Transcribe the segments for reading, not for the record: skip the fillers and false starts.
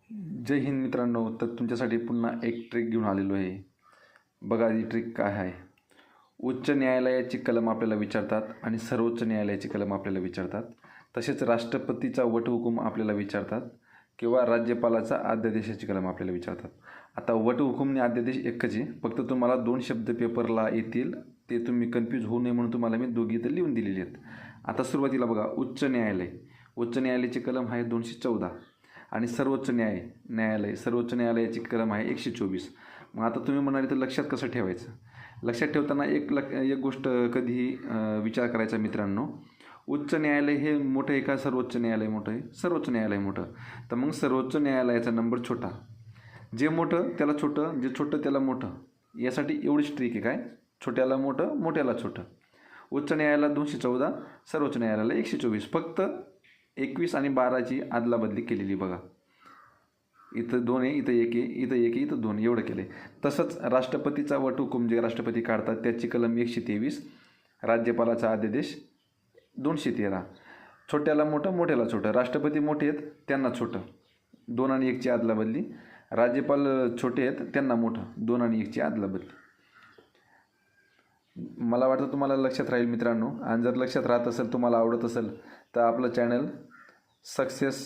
जय हिंद मित्रांनो. तर तुमच्यासाठी पुन्हा एक ट्रिक घेऊन आलेलो आहे. बघा ही ट्रिक काय आहे. उच्च न्यायालयाची कलम आपल्याला विचारतात आणि सर्वोच्च न्यायालयाची कलम आपल्याला विचारतात. तसेच राष्ट्रपतीचा वटहुकूम आपल्याला विचारतात किंवा राज्यपालाचा अध्यादेशाची कलम आपल्याला विचारतात. आता वटहुकूम आणि अध्यादेश एकच आहे, फक्त तुम्हाला 2 शब्द पेपरला येतील, ते तुम्ही कन्फ्यूज होऊ नये म्हणून तुम्हाला मी दोघी इथं लिहून दिलेली आहेत. आता सुरुवातीला बघा, उच्च न्यायालय. उच्च न्यायालयाची कलम आहे 214 आणि सर्वोच्च सर्वोच्च न्यायालयाची कलम आहे 124. मग आता तुम्ही म्हणाल तर लक्षात कसं ठेवायचं. लक्षात ठेवताना एक गोष्ट कधीही विचार करायचा मित्रांनो. उच्च न्यायालय हे मोठं आहे का सर्वोच्च न्यायालय मोठं आहे? सर्वोच्च न्यायालय मोठं. तर मग सर्वोच्च न्यायालयाचा नंबर छोटा, जे मोठं त्याला छोटं, जे छोटं त्याला मोठं. यासाठी एवढीच ट्रिक आहे. काय? छोट्याला मोठं, मोठ्याला छोटं. उच्च न्यायालयाला 214, सर्वोच्च न्यायालयाला 124. फक्त 21 आणि 12ची अदलाबदली केलेली बघा. इथं 2 आहे, इथं 1 आहे, इथं 1 आहे, इथं 2, एवढं केलं आहे. तसंच राष्ट्रपतीचा वटहुकूम जे राष्ट्रपती काढतात त्याची कलम 123, राज्यपालाचा अध्यादेश 213. छोट्याला मोठं, मोठ्याला छोटं. राष्ट्रपती मोठे आहेत त्यांना छोटं, 2 आणि 1ची अदलाबदली. राज्यपाल छोटे आहेत त्यांना मोठं, 2 आणि 1ची अदलाबदली. मला वाटतं तुम्हाला लक्षात राहील मित्रांनो. आणि जर लक्षात राहत असेल, तुम्हाला आवडत असेल, तर आपलं चॅनल सक्सेस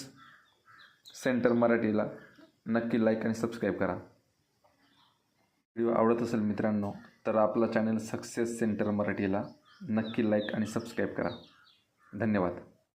सेंटर मराठीला नक्की लाईक आणि सबस्क्राईब करा. व्हिडिओ आवडत असेल मित्रांनो, तर आपला चॅनल सक्सेस सेंटर मराठीला नक्की लाईक आणि सबस्क्राईब करा. धन्यवाद.